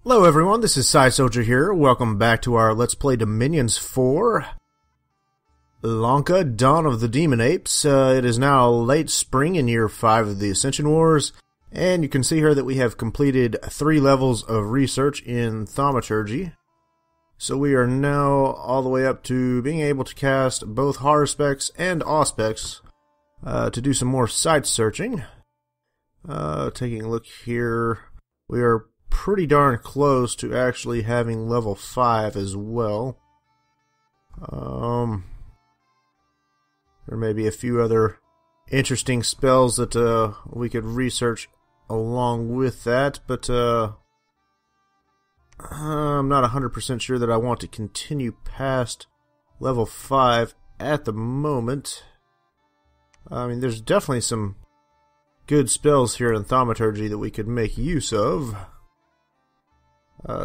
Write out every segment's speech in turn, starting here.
Hello everyone, this is Psy Soldier here. Welcome back to our Let's Play Dominions 4. Lanka, Dawn of the Demon Apes. It is now late spring in year 5 of the Ascension Wars, and you can see here that we have completed 3 levels of research in thaumaturgy. So we are now all the way up to being able to cast both Haruspecs and Auspecs to do some more site searching. Taking a look here, we are pretty darn close to actually having level 5 as well. There may be a few other interesting spells that we could research along with that, but I'm not 100% sure that I want to continue past level 5 at the moment. I mean, there's definitely some good spells here in thaumaturgy that we could make use of.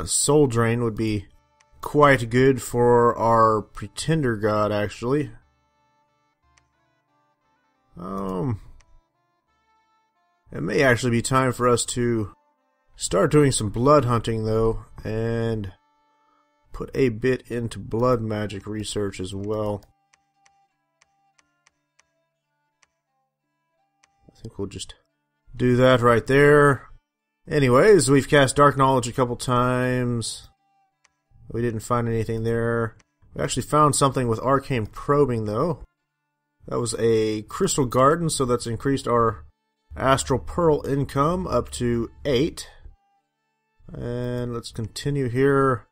Soul Drain would be quite good for our Pretender God, actually. It may actually be time for us to start doing some blood hunting, though, and put a bit into blood magic research as well. I think we'll just do that right there. Anyways, we've cast Dark Knowledge a couple times. We didn't find anything there. We actually found something with Arcane Probing, though. That was a Crystal Garden, so that's increased our Astral Pearl income up to 8. And let's continue here.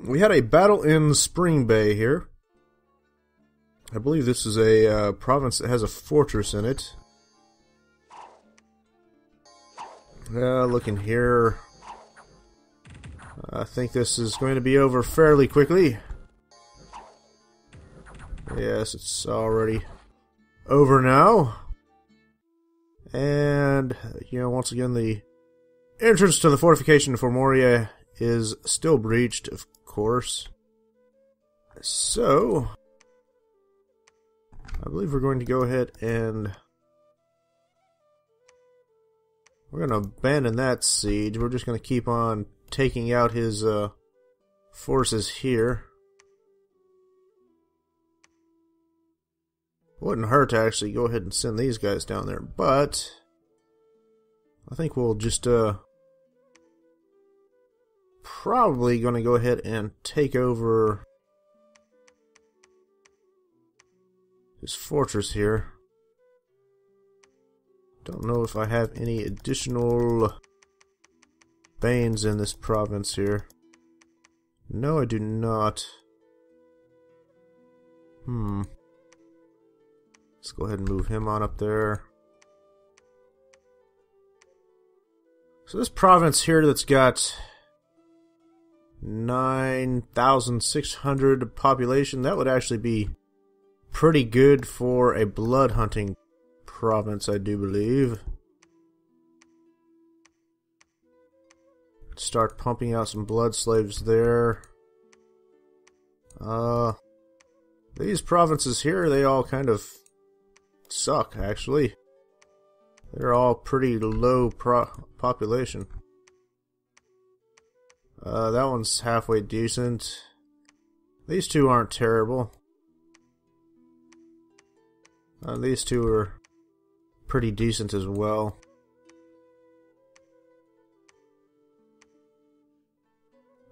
We had a battle in Spring Bay here. I believe this is a province that has a fortress in it. Looking here, I think this is going to be over fairly quickly. Yes, it's already over now. And, once again, the entrance to the fortification for Moria is still breached, of course. So, I believe we're going to go ahead and we're going to abandon that siege. We're just going to keep on taking out his forces here. Wouldn't hurt to actually go ahead and send these guys down there, but I think we'll just probably going to go ahead and take over his fortress here. Don't know if I have any additional Banes in this province here. No, I do not. Let's go ahead and move him on up there. So this province here that's got 9,600 population, that would actually be pretty good for a blood hunting province, I do believe. Start pumping out some blood slaves there. These provinces here, they all kind of suck, actually. They're all pretty low population. That one's halfway decent. These two aren't terrible. These two are pretty decent as well.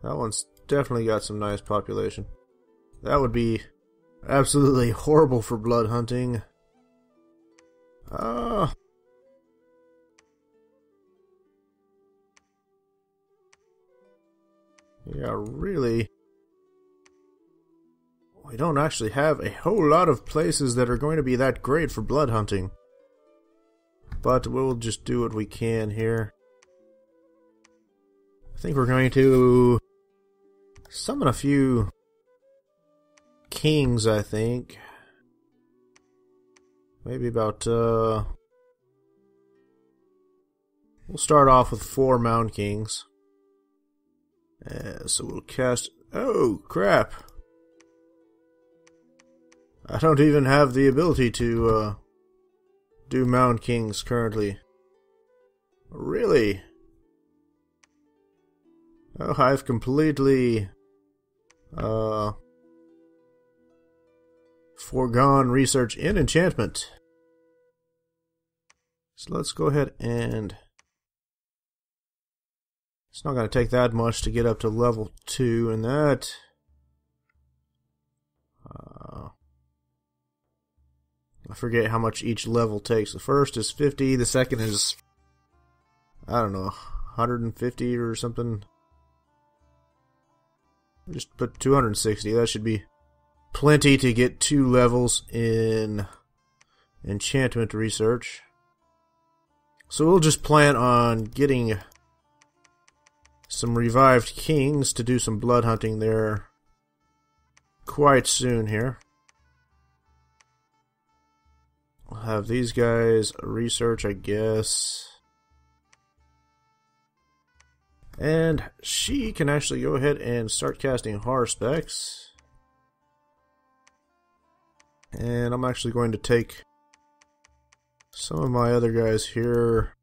That one's definitely got some nice population. That would be absolutely horrible for blood hunting. Yeah, really. We don't actually have a whole lot of places that are going to be that great for blood hunting. But we'll just do what we can here. I think we're going to summon a few kings, I think. Maybe about, we'll start off with 4 Mound Kings. So we'll cast... Oh, crap! I don't even have the ability to, do Mound Kings currently. Really? Oh, I've completely foregone research in enchantment. So let's go ahead and... It's not going to take that much to get up to level 2, and that... I forget how much each level takes. The first is 50, the second is, I don't know, 150 or something. Just put 260. That should be plenty to get 2 levels in enchantment research. So we'll just plan on getting some revived kings to do some blood hunting there quite soon here. We'll have these guys research, I guess. And she can actually go ahead and start casting horror specs. And I'm actually going to take some of my other guys here,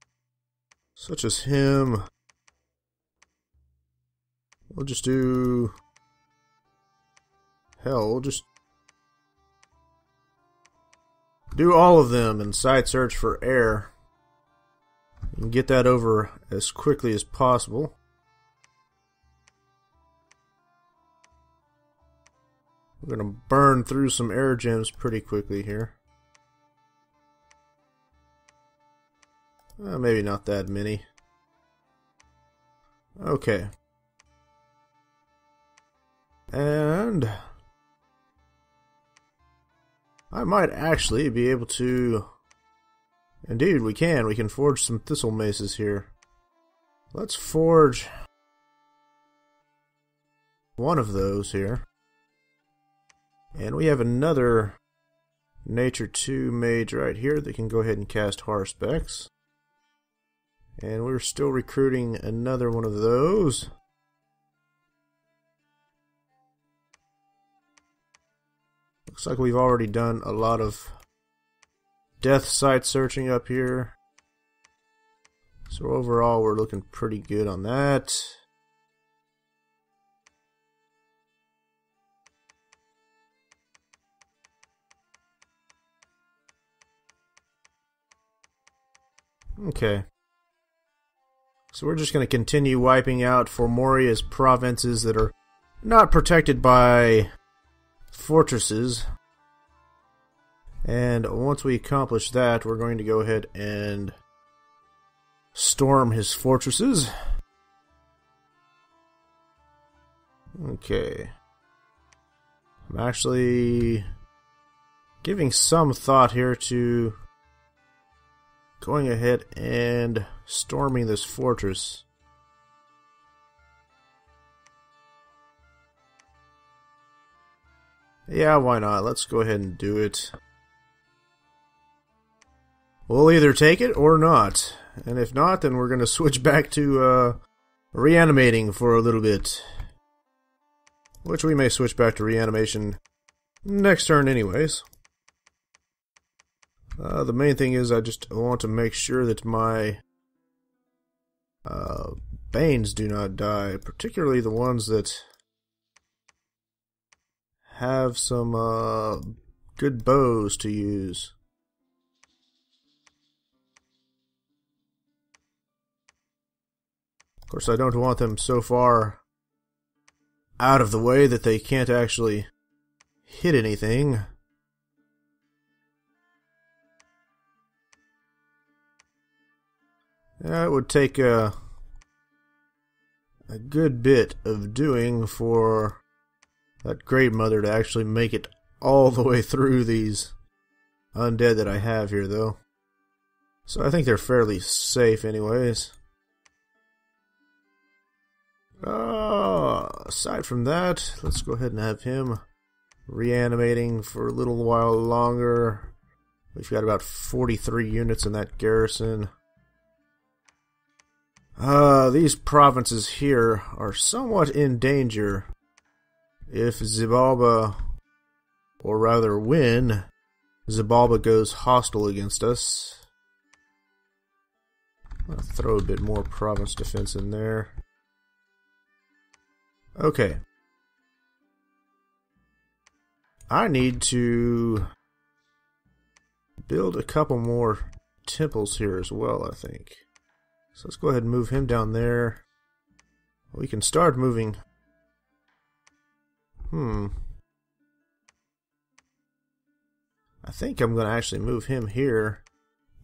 such as him. We'll just do... Hell, we'll just do all of them and side search for air. And get that over as quickly as possible. We're going to burn through some air gems pretty quickly here. Maybe not that many. Okay. And I might actually be able to... Indeed, we can. We can forge some thistle maces here. Let's forge one of those here. And we have another Nature 2 mage right here that can go ahead and cast horror specs. And we're still recruiting another one of those. Looks like we've already done a lot of death site searching up here. So overall we're looking pretty good on that. Okay. So we're just going to continue wiping out Formoria's provinces that are not protected by fortresses. And once we accomplish that, we're going to go ahead and storm his fortresses. Okay. I'm actually giving some thought here to going ahead and storming this fortress. Yeah, why not? Let's go ahead and do it. We'll either take it or not. And if not, then we're going to switch back to reanimating for a little bit. Which we may switch back to reanimation next turn anyways. The main thing is I just want to make sure that my Banes do not die. Particularly the ones that have some good bows to use. Of course, I don't want them so far out of the way that they can't actually hit anything. It would take a good bit of doing for that Great Mother to actually make it all the way through these undead that I have here, though. So I think they're fairly safe anyways. Aside from that, let's go ahead and have him reanimating for a little while longer. We've got about 43 units in that garrison. These provinces here are somewhat in danger if Xibalba, or rather when Xibalba goes hostile against us. I'll throw a bit more province defense in there. Okay. I need to build a couple more temples here as well, I think. So let's go ahead and move him down there. We can start moving. I think I'm going to actually move him here.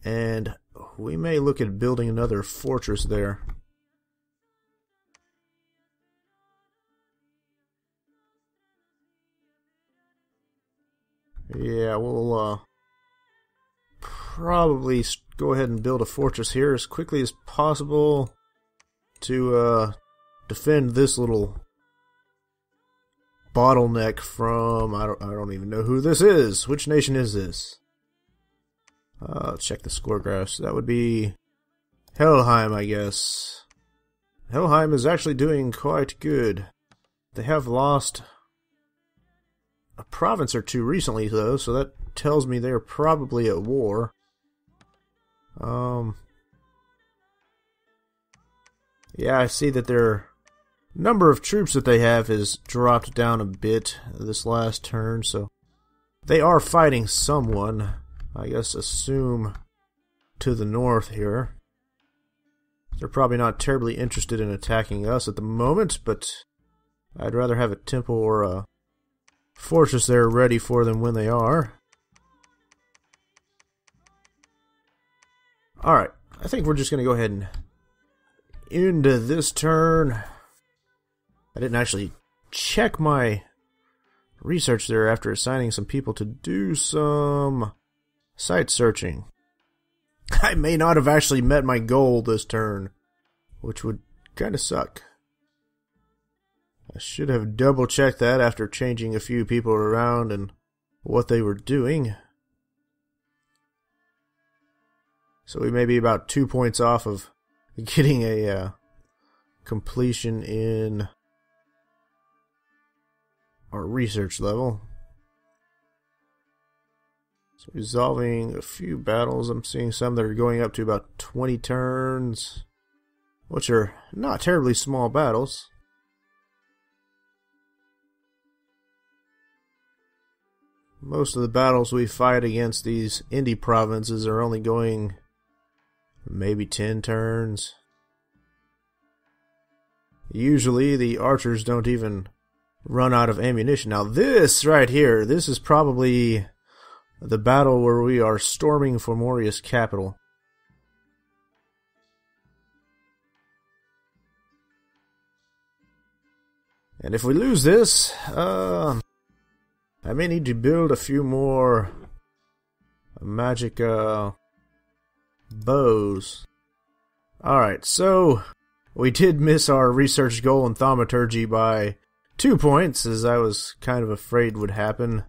And we may look at building another fortress there. Yeah, we'll probably go ahead and build a fortress here as quickly as possible to defend this little bottleneck from I don't even know who this is. Which nation is this? Let's check the score graphs. That would be Helheim, I guess. Helheim is actually doing quite good. They have lost a province or two recently, though, so that tells me they're probably at war. Yeah, I see that their number of troops that they have has dropped down a bit this last turn, so they are fighting someone. I guess assume to the north here. They're probably not terribly interested in attacking us at the moment, but I'd rather have a temple or a fortress there ready for them when they are. Alright, I think we're just going to go ahead and end this turn. I didn't actually check my research there after assigning some people to do some site searching. I may not have actually met my goal this turn, which would kind of suck. I should have double checked that after changing a few people around and what they were doing. So we may be about 2 points off of getting a completion in our research level. So resolving a few battles. I'm seeing some that are going up to about 20 turns, which are not terribly small battles. Most of the battles we fight against these indie provinces are only going maybe 10 turns. Usually the archers don't even run out of ammunition. Now this right here, this is probably the battle where we are storming Fomoria's capital. And if we lose this, I may need to build a few more magic bows. Alright, so we did miss our research goal in thaumaturgy by 2 points, as I was kind of afraid would happen.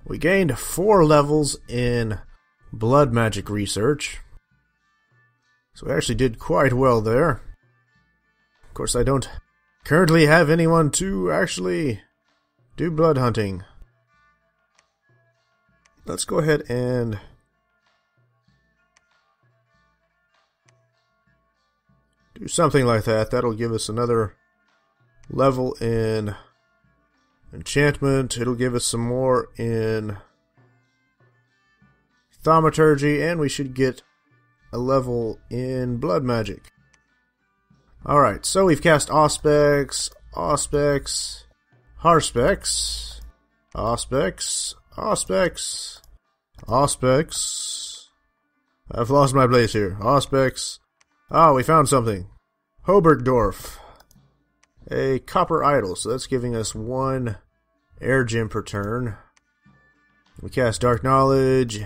We gained 4 levels in blood magic research. So we actually did quite well there. Of course, I don't currently have anyone to actually do blood hunting. Let's go ahead and do something like that. That'll give us another level in enchantment. It'll give us some more in thaumaturgy, and we should get a level in blood magic. Alright, so we've cast Auspex, Auspex, Harspex, Auspex, Auspex, Auspex. I've lost my place here. Auspex. Ah, we found something. Hobergdorf. A copper idol, so that's giving us 1 air gem per turn. We cast Dark Knowledge,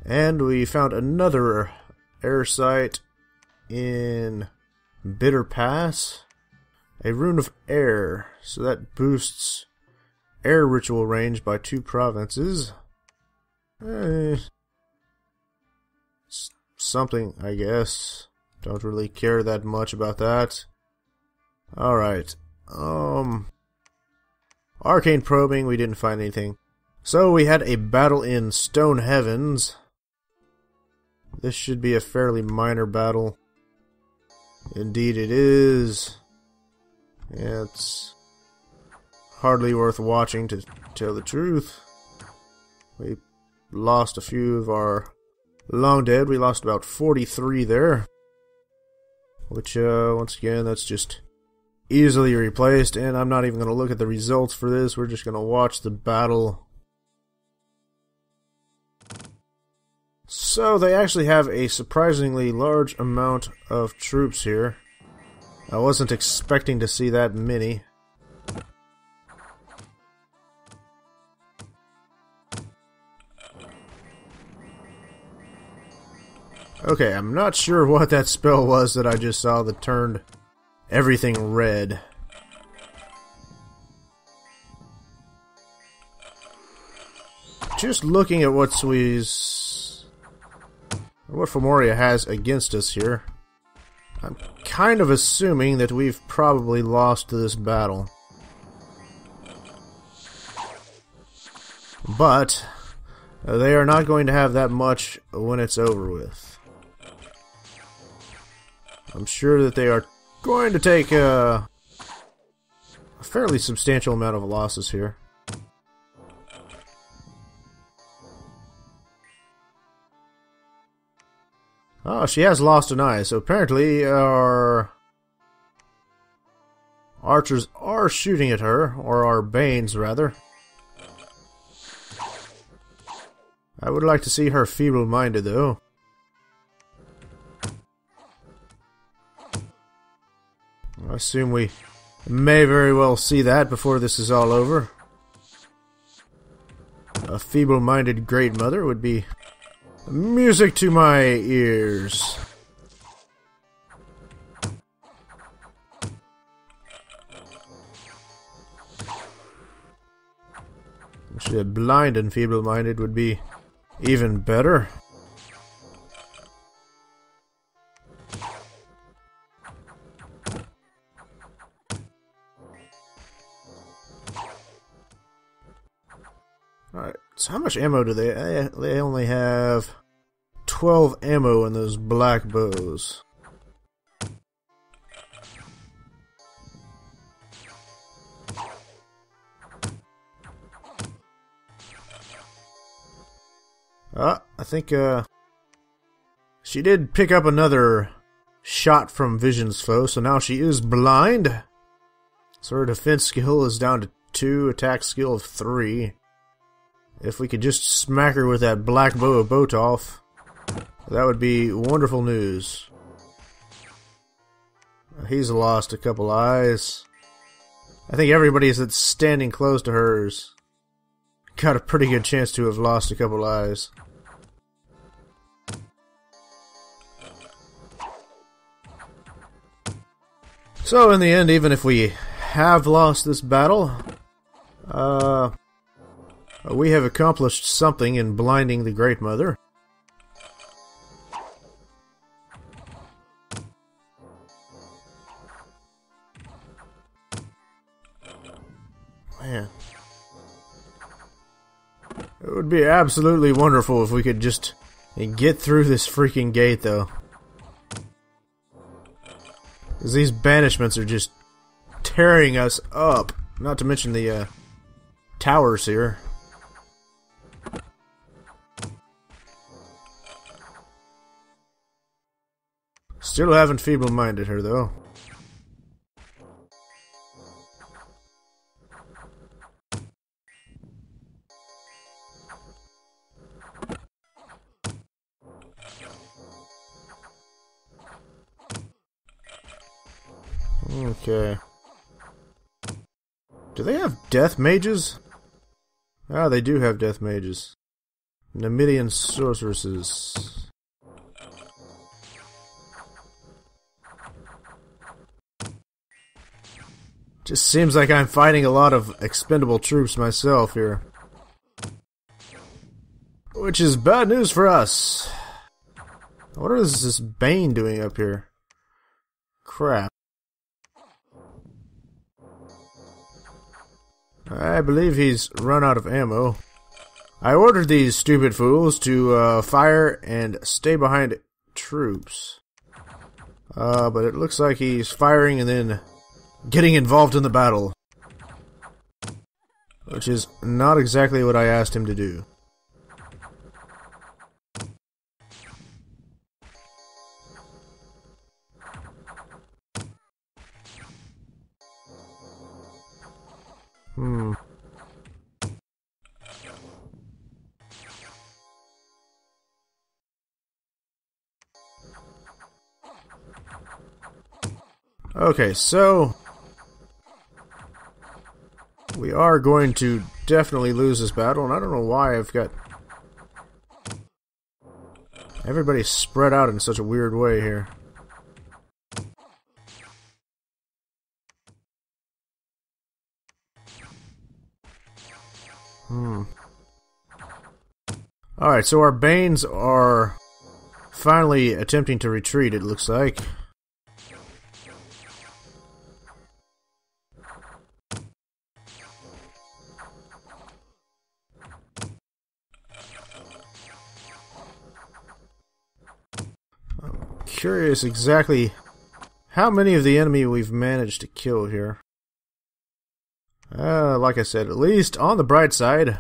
and we found another air site in Bitter Pass. A Rune of Air, so that boosts air ritual range by 2 provinces. Something, I guess. Don't really care that much about that. Alright. Arcane probing, we didn't find anything. So we had a battle in Stone Heavens. This should be a fairly minor battle. Indeed it is. Yeah, it's hardly worth watching, to tell the truth. We lost a few of our long dead. We lost about 43 there. Which, once again, that's just easily replaced. And I'm not even going to look at the results for this. We're just going to watch the battle. So, they actually have a surprisingly large amount of troops here. I wasn't expecting to see that many. Okay, I'm not sure what that spell was that I just saw that turned everything red. Just looking at what Femoria has against us here, I'm kind of assuming that we've probably lost this battle. But they are not going to have that much when it's over with. I'm sure that they are going to take a fairly substantial amount of losses here. Oh, she has lost an eye, so apparently our archers are shooting at her, or our Banes, rather. I would like to see her feeble-minded, though. I assume we may very well see that before this is all over. A feeble-minded Great Mother would be music to my ears. Actually, a blind and feeble-minded would be even better. Alright, so how much ammo do they... They only have 12 ammo in those black bows. I think, she did pick up another shot from Vision's foe, so now she is blind. So her defense skill is down to 2, attack skill of 3. If we could just smack her with that black bow of Botolph, that would be wonderful news. He's lost a couple eyes. I think everybody that's standing close to hers got a pretty good chance to have lost a couple eyes. So in the end, even if we have lost this battle, we have accomplished something in blinding the Great Mother. Man. It would be absolutely wonderful if we could just get through this freaking gate, though. Because these banishments are just tearing us up. Not to mention the towers here. Still haven't feeble-minded her, though. Okay. Do they have death mages? Ah, they do have death mages. Numidian sorceresses. Just seems like I'm fighting a lot of expendable troops myself here. Which is bad news for us. What is this Bane doing up here? Crap. I believe he's run out of ammo. I ordered these stupid fools to fire and stay behind troops. But it looks like he's firing and then getting involved in the battle. Which is not exactly what I asked him to do. Okay, so we are going to definitely lose this battle, and I don't know why I've got everybody spread out in such a weird way here. Alright, so our Banes are finally attempting to retreat, it looks like. Curious exactly how many of the enemy we've managed to kill here. Like I said, at least on the bright side,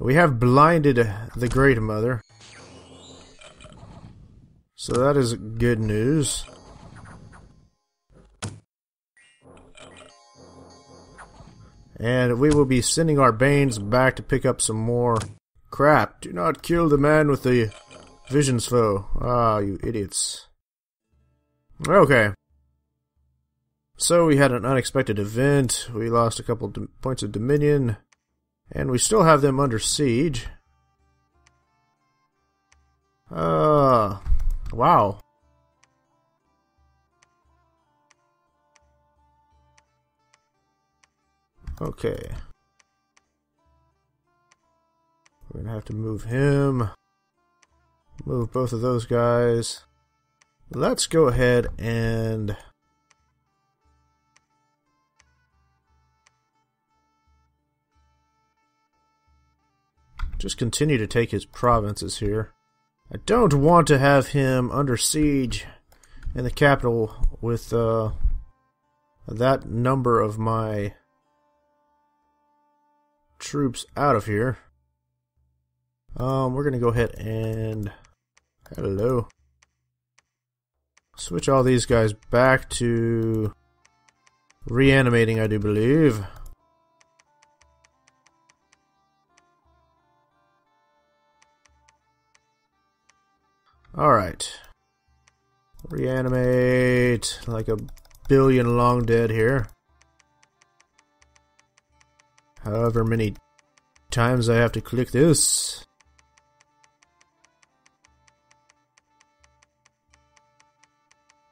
we have blinded the Great Mother. So that is good news. And we will be sending our Banes back to pick up some more crap. Do not kill the man with the vision's foe. Ah, you idiots. Okay. So we had an unexpected event. We lost a couple points of dominion. And we still have them under siege. Wow. Okay. We're gonna have to move him. Move both of those guys. Let's go ahead and just continue to take his provinces here. I don't want to have him under siege in the capital with that number of my troops out of here. We're gonna go ahead and hello. Switch all these guys back to reanimating, I do believe. Alright. Reanimate like a billion long dead here. However many times I have to click this.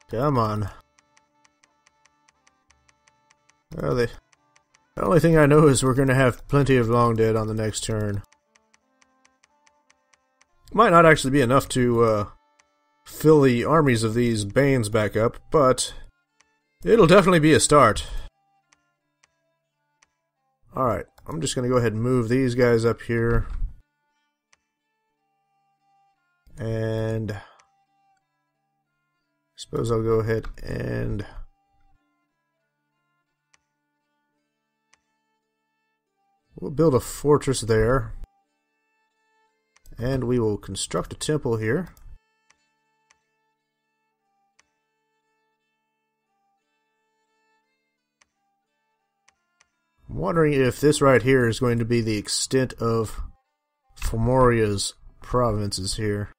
Come on. Well, the only thing I know is we're going to have plenty of long dead on the next turn. Might not actually be enough to fill the armies of these Banes back up, but it'll definitely be a start. Alright, I'm just going to go ahead and move these guys up here. And I suppose I'll go ahead and we'll build a fortress there. And we will construct a temple here. I'm wondering if this right here is going to be the extent of Fomoria's provinces here.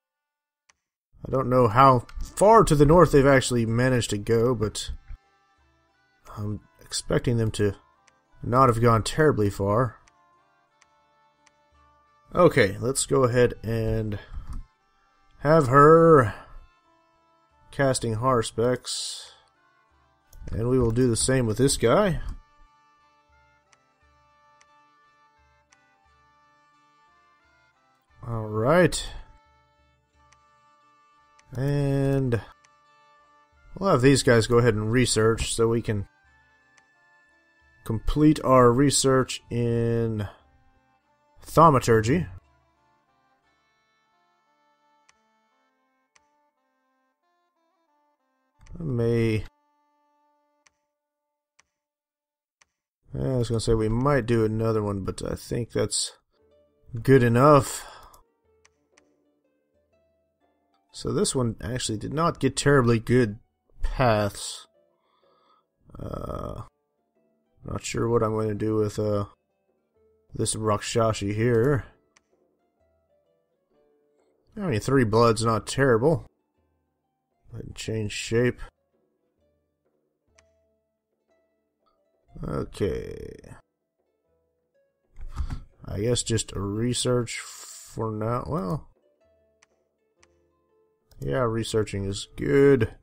I don't know how far to the north they've actually managed to go, but I'm expecting them to not have gone terribly far. Okay, let's go ahead and have her casting Harspecs, and we will do the same with this guy. Alright. And we'll have these guys go ahead and research so we can complete our research in thaumaturgy. I was going to say we might do another one, but I think that's good enough. So this one actually did not get terribly good paths. Not sure what I'm going to do with this Rakshasi here. I mean, 3 blood's not terrible. Go ahead and change shape. Okay. I guess just a research for now. Well, yeah, researching is good.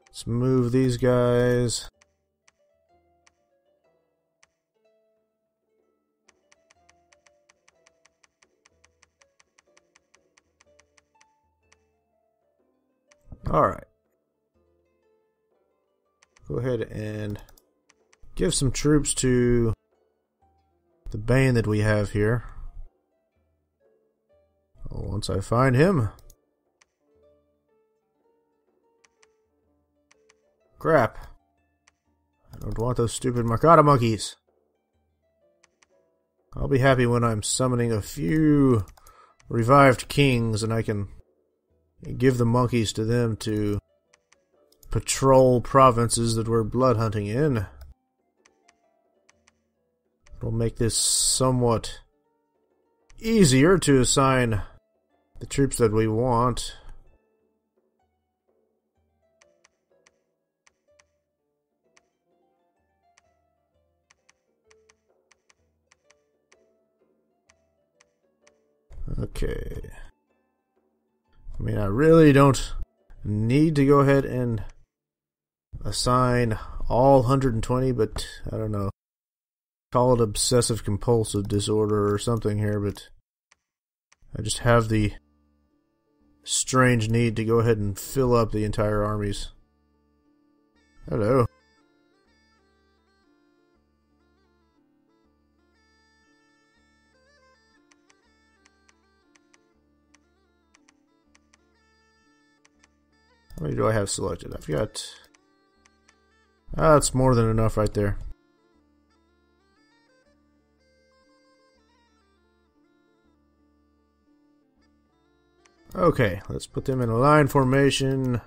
Let's move these guys. Alright. Go ahead and give some troops to the Bane that we have here. Once I find him. Crap. I don't want those stupid Makata monkeys. I'll be happy when I'm summoning a few revived kings and I can give the monkeys to them to patrol provinces that we're blood hunting in. It'll make this somewhat easier to assign the troops that we want. Okay. I mean, I really don't need to go ahead and assign all 120, but I don't know. Call it obsessive compulsive disorder or something here, but I just have the strange need to go ahead and fill up the entire armies. Hello. How many do I have selected? I've got... that's more than enough right there. Okay, let's put them in a line formation.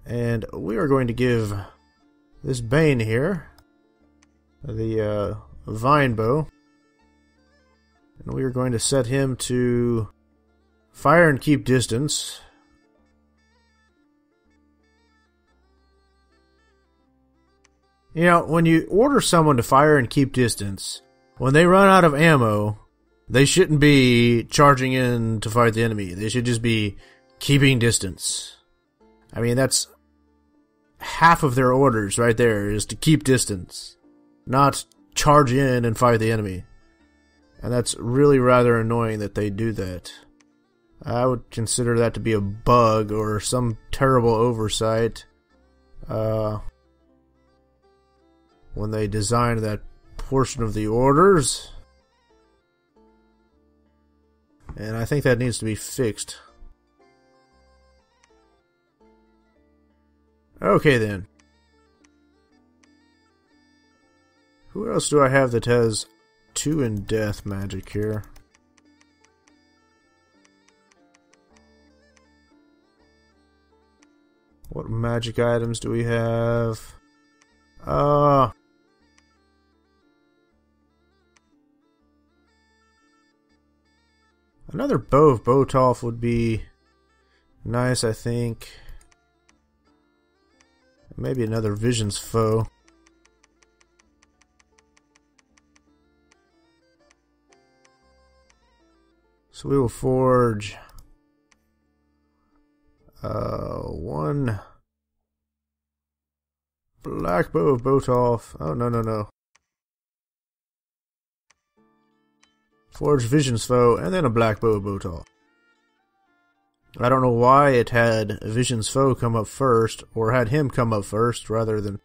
And we are going to give this Bane here the Vine Bow. And we are going to set him to fire and keep distance. You know, when you order someone to fire and keep distance, when they run out of ammo, they shouldn't be charging in to fight the enemy. They should just be keeping distance. I mean, that's half of their orders right there, is to keep distance, not charge in and fight the enemy. And that's really rather annoying that they do that. I would consider that to be a bug or some terrible oversight. When they designed that portion of the orders. And I think that needs to be fixed. Okay then. Who else do I have that has 2 in death magic here? What magic items do we have? Another Bow of Botolph would be nice, I think. Maybe another Vision's Foe. So we will forge 1 Black Bow of Botolph. Oh, no. Forge Vision's Foe, and then a Black Bow of Botolph. I don't know why it had Vision's Foe come up first, or had him come up first rather than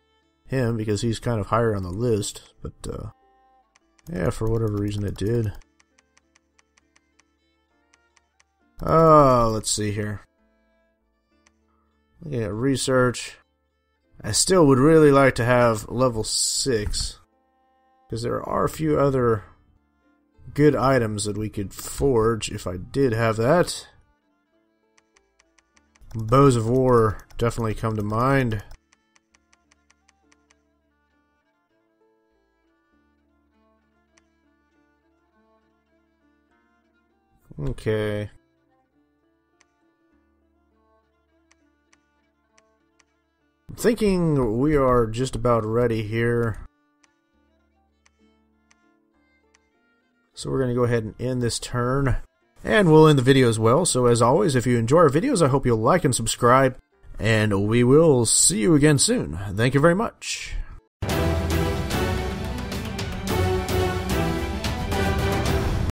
him, because he's kind of higher on the list. But, yeah, for whatever reason it did. Oh, let's see here. Looking at research. I still would really like to have level 6. Because there are a few other good items that we could forge if I did have that. Bows of War definitely come to mind. Okay. I'm thinking we are just about ready here. So we're going to go ahead and end this turn. And we'll end the video as well. So as always, if you enjoy our videos, I hope you'll like and subscribe. And we will see you again soon. Thank you very much.